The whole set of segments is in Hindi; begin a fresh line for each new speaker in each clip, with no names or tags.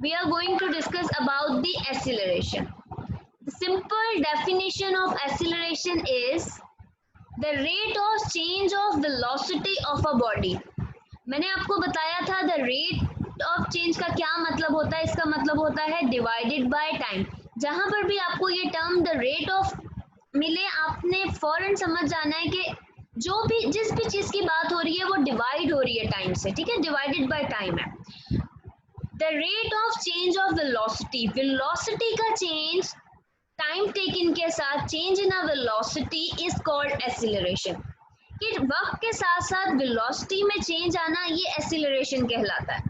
we are going to discuss about the acceleration. The simple definition of acceleration is the rate of change of velocity of a body. मैंने आपको बताया था द रेट ऑफ चेंज का क्या मतलब होता है. इसका मतलब होता है डिवाइडेड बाय टाइम. जहां पर भी आपको ये टर्म द रेट ऑफ मिले, आपने फौरन समझ जाना है कि जो भी जिस भी चीज की बात हो रही है वो डिवाइड हो रही है टाइम से. ठीक है, डिवाइडेड बाय टाइम है. The rate of change of velocity, velocity का चेंज टाइम टेकन के साथ change in a velocity is called acceleration. कि वक्त के साथ साथ वेलोसिटी में चेंज आना, ये एक्सीलरेशन कहलाता है.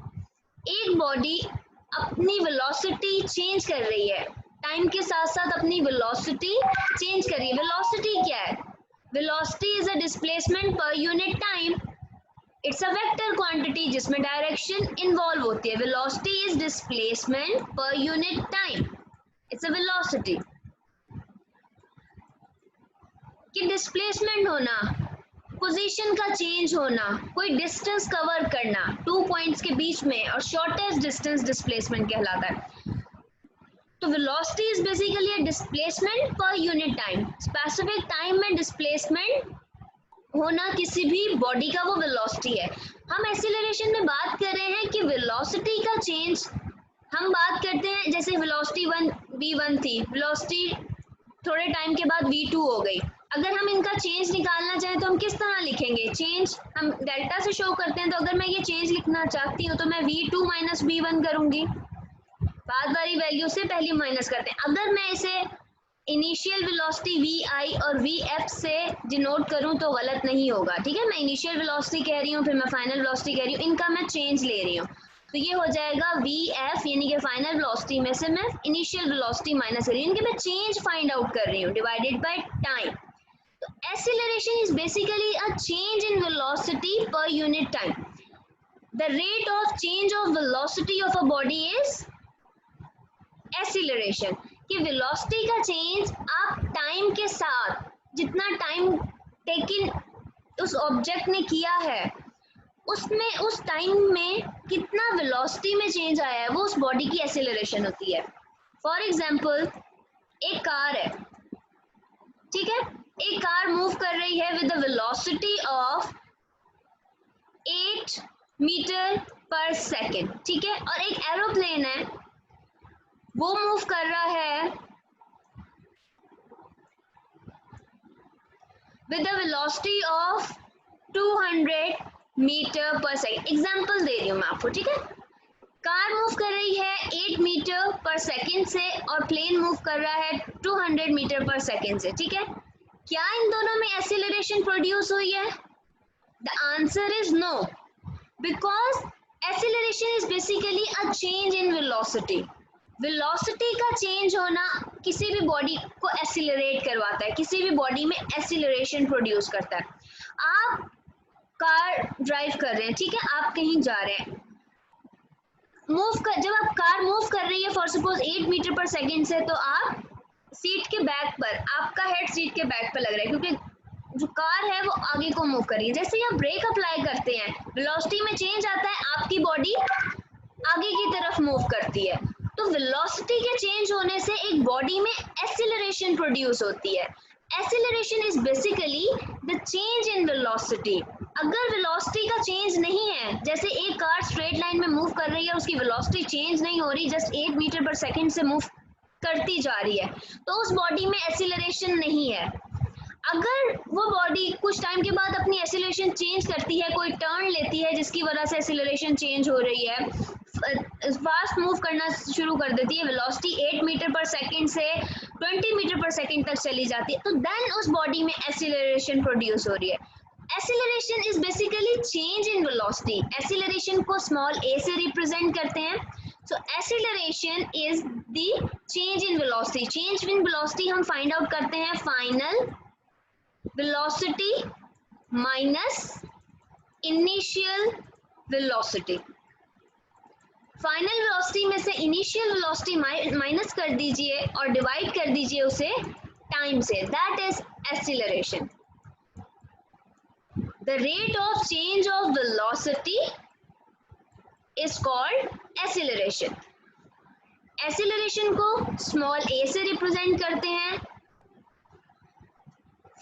एक बॉडी अपनी वेलोसिटी चेंज कर रही है, टाइम के साथ साथ अपनी वेलोसिटी चेंज कर रही है. वेलोसिटी क्या है? वेलोसिटी इज अ डिस्प्लेसमेंट पर unit time. It's a vector quantity जिसमें डायरेक्शन इन्वॉल्व होती है. वेलोसिटी इज डिस्प्लेसमेंट पर unit time. It's a velocity. कि डिस्प्लेसमेंट होना, पोजीशन का चेंज होना, कोई डिस्टेंस कवर करना टू पॉइंट्स के बीच में, और शॉर्टेस्ट डिस्टेंस डिस्प्लेसमेंट कहलाता है. तो velocity is basically a displacement पर यूनिट टाइम. स्पेसिफिक टाइम में डिस्प्लेसमेंट होना किसी भी बॉडी का, वो वेलोसिटी है. हम एक्सीलरेशन में बात कर रहे हैं कि वेलोसिटी का चेंज. हम बात करते हैं जैसे वेलोसिटी v1 थी, वेलोसिटी थोड़े टाइम के बाद v2 हो गई. अगर हम इनका चेंज निकालना चाहें तो हम किस तरह लिखेंगे? चेंज हम डेल्टा से शो करते हैं. तो अगर मैं ये चेंज लिखना चाहती हूँ तो मैं v2 माइनस v1 करूंगी. बाद वाली वैल्यू से पहली माइनस करते हैं. अगर मैं इसे इनिशियल वेलोसिटी vi और vf से डिनोट करूं तो गलत नहीं होगा. ठीक है, मैं इनिशियल वेलोसिटी कह रही हूँ, फिर मैं फाइनल वेलोसिटी कह रही हूँ, इनका मैं चेंज ले रही हूँ. तो ये हो जाएगा vf, यानी कि फाइनल वेलोसिटी में से मैं इनिशियल वेलोसिटी माइनस कर रही हूँ, यानी कि मैं चेंज फाइंड आउट कर रही हूँ डिवाइडेड बाय टाइम. तो acceleration is basically a change in velocity per unit time. The rate of change of velocity of a body is acceleration. कि वेलोसिटी का चेंज आप टाइम के साथ, जितना टाइम टेकिन उस ऑब्जेक्ट ने किया है, उसमें उस टाइम में कितना वेलोसिटी में चेंज आया है, वो उस बॉडी की एक्सीलरेशन होती है. फॉर एग्जांपल, एक कार है. ठीक है, एक कार मूव कर रही है with the velocity of 8 metre per second. ठीक है, और एक एरोप्लेन है, वो मूव कर रहा है with a velocity of 200 metre per second. Example दे रही हूँ मैं आपको. ठीक है, कार मूव कर रही है 8 मीटर पर सेकेंड से और प्लेन मूव कर रहा है 200 मीटर पर सेकेंड से. ठीक है, क्या इन दोनों में एक्सीलरेशन प्रोड्यूस हुई है? The answer is no, because acceleration is basically a change in velocity. Velocity का चेंज होना किसी भी बॉडी को एक्सीलरेट करवाता है, किसी भी बॉडी में एक्सीलरेशन प्रोड्यूस करता है. आप कार ड्राइव कर रहे हैं. ठीक है, आप कहीं जा रहे हैं, जब आप कार मूव कर रही है for suppose 8 metre per second से, तो आप सीट के बैक पर, आपका हेड सीट के बैक पर लग रहा है, क्योंकि जो कार है वो आगे को मूव कर रही है. जैसे ही आप ब्रेक अप्लाई करते हैं, वेलोसिटी में चेंज आता है, आपकी बॉडी आगे की तरफ मूव करती है. तो वेलोसिटी के चेंज होने से एक बॉडी में एक्सीलरेशन प्रोड्यूस होती है. Acceleration is basically the change in velocity. अगर वेलोसिटी का चेंज नहीं है, जैसे एक कार स्ट्रेट लाइन में मूव कर रही है, उसकी वेलोसिटी चेंज नहीं हो रही, जस्ट 8 मीटर पर सेकेंड से मूव करती जा रही है, तो उस बॉडी में एक्सीलरेशन नहीं है. अगर वो बॉडी कुछ टाइम के बाद अपनी एक्सीलरेशन चेंज करती है, कोई टर्न लेती है जिसकी वजह से एक्सीलरेशन चेंज हो रही है, फास्ट मूव करना शुरू कर देती है, वेलोसिटी 8 मीटर पर सेकेंड से 20 मीटर पर सेकेंड तक चली जाती है, तो देन उस बॉडी में एक्सीलरेशन प्रोड्यूस हो रही है. Acceleration is basically change in velocity. Acceleration को स्मॉल a से रिप्रेजेंट करते हैं. So acceleration is the change in velocity. Change in velocity हम फाइंड आउट करते हैं final velocity minus initial velocity. Final velocity में से इनिशियल वेलोसिटी माइनस कर दीजिए और डिवाइड कर दीजिए उसे टाइम से. That is acceleration. The rate of change of velocity is called acceleration. Acceleration को स्मॉल a से रिप्रेजेंट करते हैं।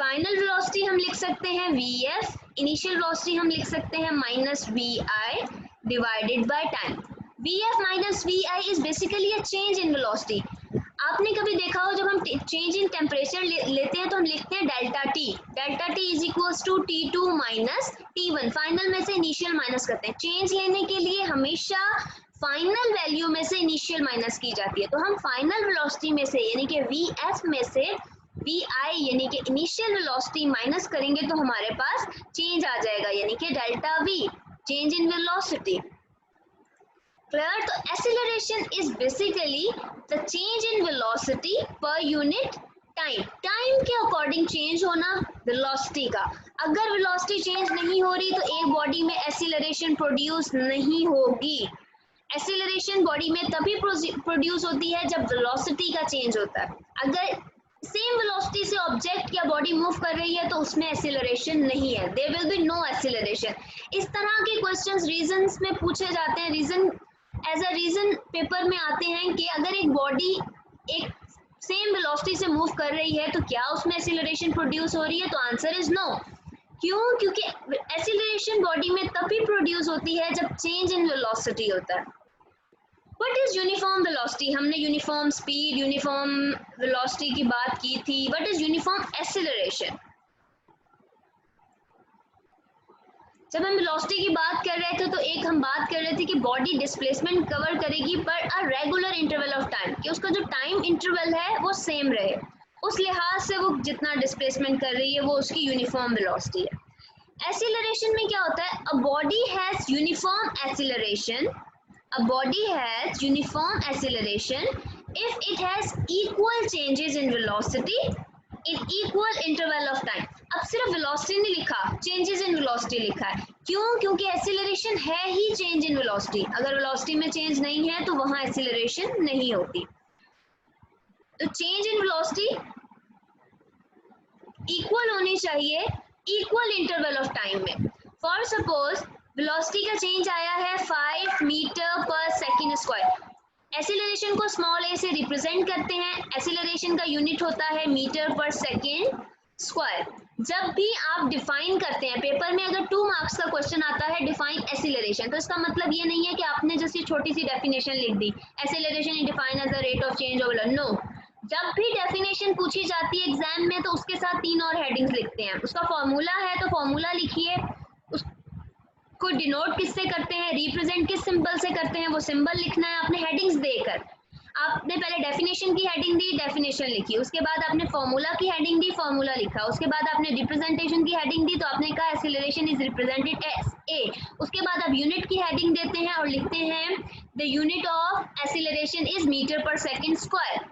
फाइनल वेलोसिटी हम लिख सकते हैं vf, इनिशियल वेलोसिटी हम लिख सकते हैं minus vi divided by time. vf minus vi is basically a change in velocity. आपने कभी देखा हो जब हम चेंज इन टेम्परेचर लेते हैं तो हम लिखते हैं delta T is equals to T2 minus T1। Final में से इनिशियल माइनस करते हैं। चेंज लेने के लिए हमेशा फाइनल वैल्यू में से इनिशियल माइनस की जाती है। तो हम फाइनल वेलोसिटी में से यानी कि vf में से vi यानी कि इनिशियल वेलोसिटी माइनस करेंगे तो हमारे पास चेंज आ जाएगा यानी कि delta v, change in velocity. Clear? तो acceleration is basically the change in velocity per unit time. Time के अकॉर्डिंग चेंज होना वेलोसिटी का। अगर वेलोसिटी चेंज नहीं हो रही तो एक बॉडी में एक्सीलरेशन प्रोड्यूस नहीं होगी। एक्सीलरेशन बॉडी में तभी प्रोड्यूस होती है जब वेलोसिटी का चेंज होता है। अगर सेम वेलोसिटी से ऑब्जेक्ट या बॉडी मूव कर रही है तो उसमें एक्सीलरेशन नहीं है, there will be no acceleration. इस तरह के क्वेश्चंस रीजंस में पूछे जाते हैं। Reason as a reason paper में आते हैं कि अगर एक बॉडी एक सेम वेलोसिटी से मूव कर रही है तो क्या उसमें एक्सीलरेशन प्रोड्यूस हो रही है? तो आंसर इज नो। क्यों? क्योंकि एक्सीलरेशन बॉडी में तभी प्रोड्यूस होती है जब चेंज इन वेलोसिटी होता है। What is uniform velocity? हमने यूनिफॉर्म स्पीड, यूनिफॉर्म वेलोसिटी की बात की थी। What is uniform acceleration? जब हम वेलोसिटी की बात कर रहे थे तो एक हम बात कर रहे थे कि बॉडी डिस्प्लेसमेंट कवर करेगी पर अ रेगुलर इंटरवल ऑफ टाइम, कि उसका जो टाइम इंटरवल है वो सेम रहे, उस लिहाज से वो जितना डिस्प्लेसमेंट कर रही है वो उसकी यूनिफॉर्म वेलोसिटी है। एक्सीलरेशन में क्या होता है? A body has uniform acceleration, a body has uniform acceleration if it has equal changes in velocity in equal interval of time। अब सिर्फ velocity नहीं लिखा, changes in velocity लिखा है। क्यों? क्योंकि acceleration है ही change in velocity। अगर velocity में change नहीं है तो वहां acceleration नहीं होती। तो change in velocity equal होनी चाहिए equal interval of time में। For suppose वेलोसिटी का चेंज आया है 5 metre per second square. Acceleration को स्मॉल a से रिप्रेजेंट करते हैं। एक्सीलरेशन का यूनिट होता है मीटर पर सेकंड स्क्वायर। जब भी आप डिफाइन करते हैं पेपर में, अगर 2 मार्क्स का क्वेश्चन आता है डिफाइन एक्सीलरेशन, तो इसका मतलब ये नहीं है कि आपने जस्ट ये छोटी सी डेफिनेशन लिख दी, acceleration is defined as the rate of change of velocity. No, जब भी डेफिनेशन पूछी जाती है एग्जाम में तो उसके साथ 3 और हेडिंग्स लिखते हैं। उसका फॉर्मूला है तो फॉर्मूला लिखिए, को डिनोट किससे करते हैं, रिप्रेजेंट किस सिंबल से करते हैं, वो सिंबल लिखना है आपने हेडिंग्स देकर। आपने पहले डेफिनेशन की हेडिंग दी, डेफिनेशन लिखी, उसके बाद आपने फॉर्मूला की हेडिंग दी, फॉर्मूला लिखा, उसके बाद आपने रिप्रेजेंटेशन की हेडिंग दी तो आपने कहा acceleration is represented as A. उसके बाद आप यूनिट की हेडिंग देते हैं और लिखते हैं the unit of acceleration is metre per second square.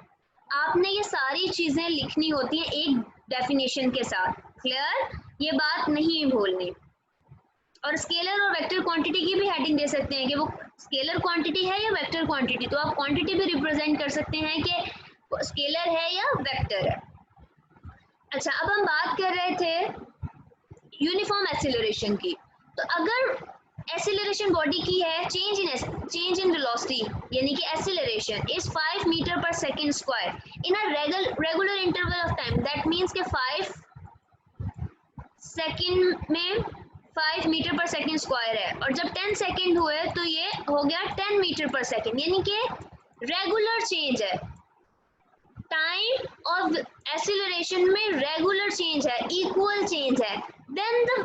आपने ये सारी चीजें लिखनी होती है एक डेफिनेशन के साथ। क्लियर? ये बात नहीं भूलनी। और स्केलर और वेक्टर क्वांटिटी की भी हेडिंग दे सकते हैं कि वो स्केलर क्वांटिटी है या वेक्टर क्वांटिटी, तो आप क्वांटिटी भी रिप्रेजेंट कर सकते हैं कि स्केलर है या वेक्टर है। अच्छा, अब हम बात कर रहे थे यूनिफॉर्म एक्सीलरेशन की। तो अगर एक्सीलरेशन बॉडी की है चेंज इन वेलोसिटी यानी कि acceleration is 5 metre per second square in a regular interval of time, that means के 5 सेकंड में 5 मीटर पर सेकंड स्क्वायर है और जब 10 सेकंड हुए तो ये हो गया 10 मीटर पर सेकंड, यानी कि रेगुलर चेंज है। टाइम ऑफ एक्सीलरेशन में रेगुलर चेंज है, इक्वल चेंज है। Then the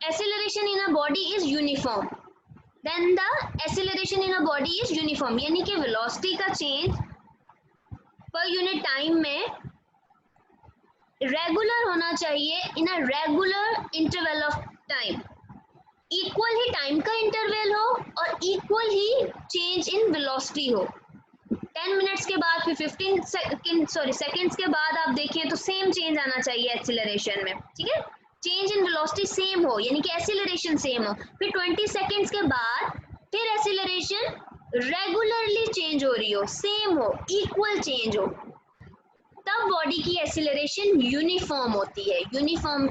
acceleration in a body is uniform, then the acceleration in a body is uniform, यानी कि वेलोसिटी का चेंज पर यूनिट टाइम में रेगुलर होना चाहिए in a regular interval of time. Equal ही टाइम का इंटरवल हो और इक्वल ही चेंज इन वेलोसिटी हो। 10 मिनट्स के बाद फिर 15 सेकंड्स के बाद आप देखें तो सेम चेंज आना चाहिए एक्सीलरेशन में। ठीक है, चेंज इन वेलोसिटी सेम हो यानी कि एक्सीलरेशन सेम हो। फिर 20 सेकंड्स के बाद फिर एक्सीलरेशन रेगुलरली चेंज हो रही हो, सेम हो, इक्वल चेंज हो, तब बॉडी की एक्सीलरेशन यूनिफॉर्म होती है। यूनिफॉर्म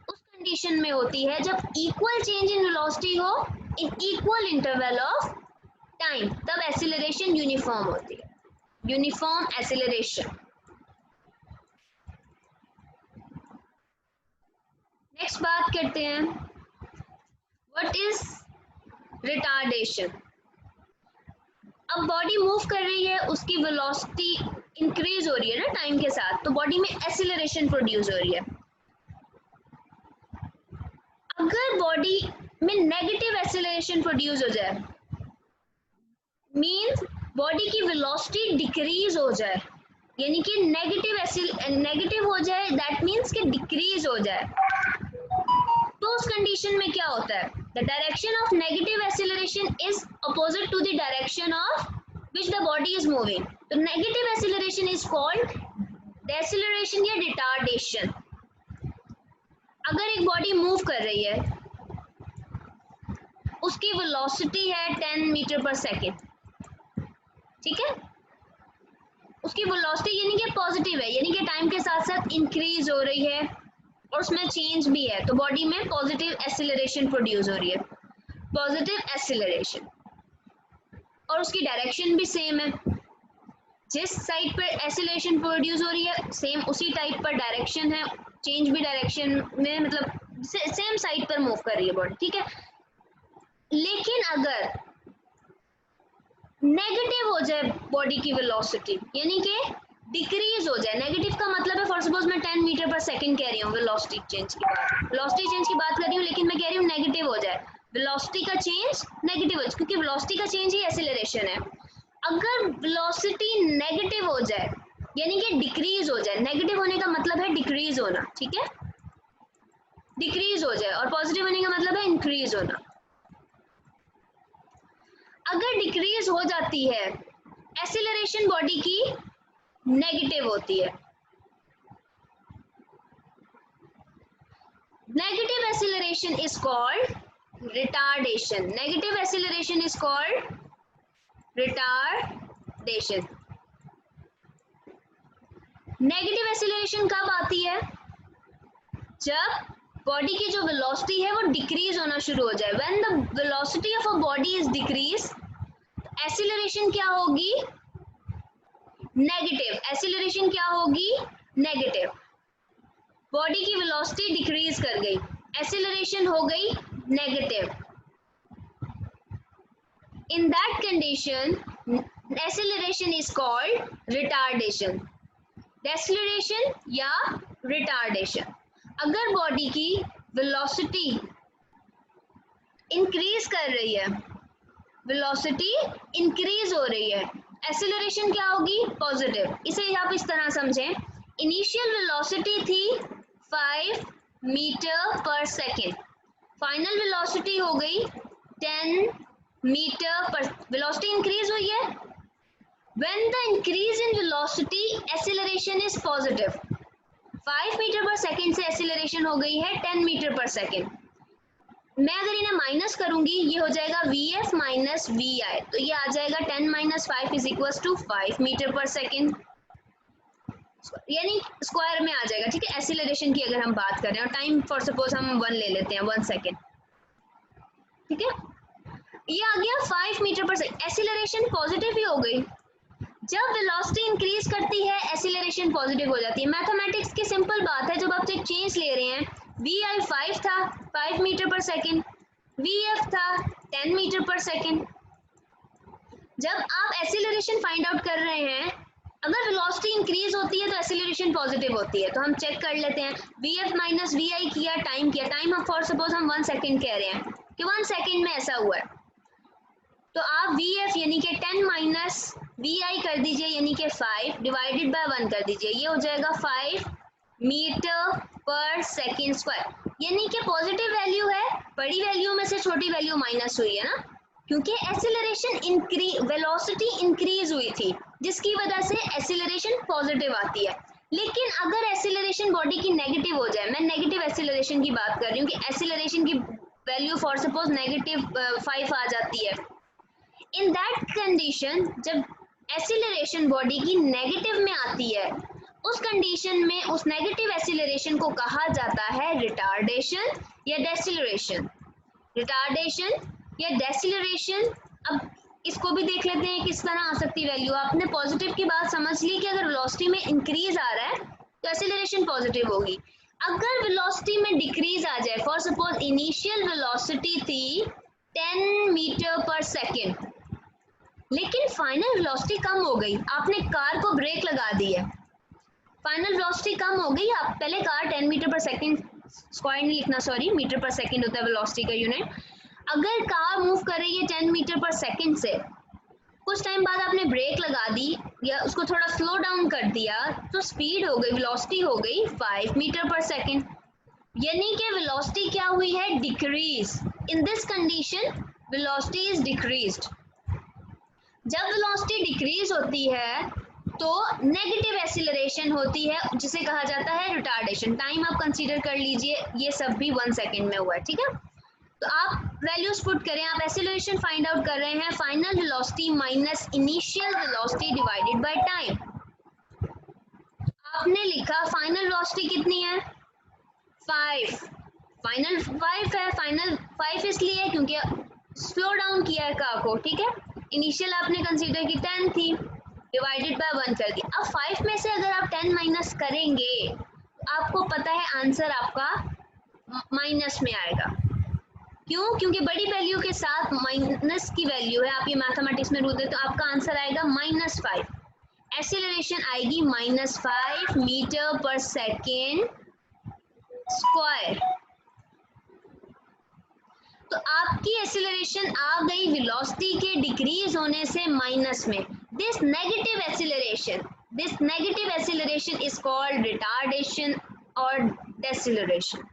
उस कंडीशन में होती है जब इक्वल चेंज इन वेलोसिटी हो in equal interval of time, तब एक्सीलरेशन यूनिफॉर्म होती है, यूनिफॉर्म एक्सीलरेशन। नेक्स्ट बात करते हैं, व्हाट इज रिटार्डेशन। अब बॉडी मूव कर रही है, उसकी वेलोसिटी इंक्रीज हो रही है ना टाइम के साथ, तो बॉडी में एक्सीलरेशन प्रोड्यूस हो रही है। अगर बॉडी में नेगेटिव एक्सीलरेशन प्रोड्यूस हो जाए, मींस बॉडी की वेलोसिटी डिक्रीज हो जाए, यानी कि नेगेटिव हो जाए, दैट मींस कि डिक्रीज हो जाए, तो उस कंडीशन में क्या होता है, the direction of negative acceleration is opposite to the direction of which the body is moving. तो negative acceleration is called deceleration या रिटार्डेशन। अगर एक बॉडी मूव कर रही है, उसकी वेलोसिटी है 10 मीटर पर सेकेंड, ठीक है, उसकी वेलोसिटी यानी कि पॉजिटिव है, यानी कि टाइम के साथ साथ इंक्रीज हो रही है और उसमें चेंज भी है, तो बॉडी में पॉजिटिव एक्सीलरेशन प्रोड्यूस हो रही है, पॉजिटिव एक्सीलरेशन, और उसकी डायरेक्शन भी सेम है, जिस साइड पर एक्सीलरेशन प्रोड्यूस हो रही है सेम उसी टाइप पर डायरेक्शन है, चेंज भी डायरेक्शन में, मतलब सेम साइड पर मूव कर रही है बॉडी, ठीक है। लेकिन अगर नेगेटिव हो जाए बॉडी की वेलोसिटी, यानी कि डिक्रीज हो जाए, नेगेटिव का मतलब है, फॉर सपोज मैं 10 मीटर पर सेकंड कह रही हूँ वेलोसिटी चेंज की बात कर रही हूँ, लेकिन मैं कह रही हूँ नेगेटिव हो जाए, वेलोसिटी का चेंज नेगेटिव हो जाए, क्योंकि वेलोसिटी का चेंज ही एक्सीलरेशन है। अगर वेलोसिटी नेगेटिव हो जाए, यानी कि डिक्रीज हो जाए, नेगेटिव होने का मतलब है डिक्रीज होना, ठीक है, डिक्रीज हो जाए, और पॉजिटिव होने का मतलब है इंक्रीज होना। अगर डिक्रीज हो जाती है, एक्सीलरेशन बॉडी की नेगेटिव होती है, negative acceleration is called retardation, negative acceleration is called retardation. Negative acceleration कब आती है, जब बॉडी की जो वेलोसिटी है वो डिक्रीज होना शुरू हो जाए, when the velocity of a body is decrease, acceleration क्या होगी, नेगेटिव, एक्सीलरेशन क्या होगी, नेगेटिव, बॉडी की वेलोसिटी डिक्रीज कर गई, एक्सीलरेशन हो गई negative, in that condition acceleration is called retardation, deceleration या रिटार्डेशन। अगर बॉडी की वेलोसिटी इंक्रीज कर रही है, वेलोसिटी इंक्रीज हो रही है, एक्सीलरेशन क्या होगी, पॉजिटिव। इसे आप इस तरह समझें, इनिशियल वेलोसिटी थी 5 metre per second, final velocity हो गई 10 मीटर पर, वेलोसिटी इंक्रीज हुई है, when the increase in velocity acceleration is positive, 5 metre per second से एक्सीलरेशन हो गई है 10 मीटर पर सेकेंड, मैं अगर इन्हें माइनस करूंगी, ये हो जाएगा vf माइनस vi, तो ये आ जाएगा 10 minus 5 is equal to 5 metre per second, यानी स्क्वायर में आ जाएगा, ठीक है। एक्सीलरेशन की अगर हम बात करें और टाइम फॉर सपोज हम 1 ले लेते हैं, 1 सेकेंड, ठीक है, ये आ गया 5 metre per second, acceleration positive ही हो गई। जब वेलोसिटी इंक्रीज करती है, एक्सीलरेशन पॉजिटिव हो जाती है। मैथमेटिक्स की सिंपल बात है, जब आप एक चेंज ले रहे हैं, vi 5 था 5 मीटर पर सेकेंड, vf था 10 मीटर पर सेकेंड, जब आप एक्सीलरेशन फाइंड आउट कर रहे हैं, अगर वेलोसिटी इंक्रीज होती है तो एक्सीलरेशन पॉजिटिव होती है, तो हम चेक कर लेते हैं, vf माइनस vi किया, टाइम हम फॉर सपोज हम 1 सेकेंड कह रहे हैं कि 1 सेकेंड में ऐसा हुआ है, तो आप vf यानी कि 10 माइनस vi कर दीजिए, यानी कि 5 डिवाइडेड बाय 1 कर दीजिए, ये हो जाएगा 5 मीटर पर सेकेंड स्क्वायर, यानी कि पॉजिटिव वैल्यू है, बड़ी वैल्यू में से छोटी वैल्यू माइनस हुई है ना, क्योंकि एक्सीलरेशन वेलोसिटी इंक्रीज हुई थी, जिसकी वजह से एक्सीलरेशन पॉजिटिव आती है। लेकिन अगर एक्सीलरेशन बॉडी की नेगेटिव हो जाए, मैं नेगेटिव एक्सीलरेशन की बात कर रही हूँ कि एक्सीलरेशन की वैल्यू फॉर सपोज नेगेटिव 5 आ जाती है, इन दैट कंडीशन जब एक्सीलरेशन बॉडी की नेगेटिव में आती है, उस कंडीशन में उस नेगेटिव एक्सीलरेशन को कहा जाता है रिटार्डेशन या डेसिलरेशन, रिटार्डेशन या डेसिलरेशन। अब इसको भी देख लेते हैं किस तरह आ सकती वैल्यू। आपने पॉजिटिव की बात समझ ली कि अगर वेलोसिटी में इंक्रीज आ रहा है तो एक्सीलरेशन पॉजिटिव होगी। अगर वेलोसिटी में डिक्रीज आ जाए, फॉर सपोज इनिशियल वेलोसिटी थी 10 मीटर पर सेकेंड, लेकिन फाइनल वेलोसिटी कम हो गई, आपने कार को ब्रेक लगा दी है, फाइनल वेलोसिटी कम हो गई। आप पहले car 10 metre per second, square नहीं लिखना सॉरी, मीटर पर सेकेंड होता है वेलोसिटी का यूनिट। अगर कार मूव कर रही है 10 मीटर पर सेकेंड से, कुछ टाइम बाद आपने ब्रेक लगा दी या उसको थोड़ा स्लो डाउन कर दिया, तो स्पीड हो गई, वेलोसिटी हो गई 5 मीटर पर सेकेंड, यानी कि वेलोसिटी क्या हुई है, decrease. In this condition velocity is decreased. जब वेलोसिटी डिक्रीज होती है तो नेगेटिव एक्सीलरेशन होती है, जिसे कहा जाता है रिटार्डेशन। टाइम आप कंसीडर कर लीजिए, ये सब भी 1 सेकेंड में हुआ है, ठीक है। तो आप वैल्यूज पुट करें, आप एक्सीलरेशन फाइंड आउट कर रहे हैं, final velocity minus initial velocity divided by time. आपने लिखा फाइनल वेलोसिटी कितनी है, 5, फाइनल 5 है, फाइनल 5 इसलिए क्योंकि स्लो डाउन किया है कार को, ठीक है। इनिशियल आपने कंसीडर की 10 थी, डिवाइडेड बाय 1 कर दी। अब 5 में से अगर आप 10 माइनस करेंगे, आपको पता है आंसर आपका माइनस में आएगा। क्यों? क्योंकि बड़ी वैल्यू के साथ माइनस की वैल्यू है, आप ये मैथमेटिक्स में रूल दे तो आपका आंसर आएगा -5। एक्सीलरेशन आएगी -5 मीटर पर सेकेंड स्क्वायर। तो आपकी एक्सीलरेशन आ गई वेलोसिटी के डिक्रीज होने से माइनस में। This negative acceleration is called retardation और डेसिलरेशन।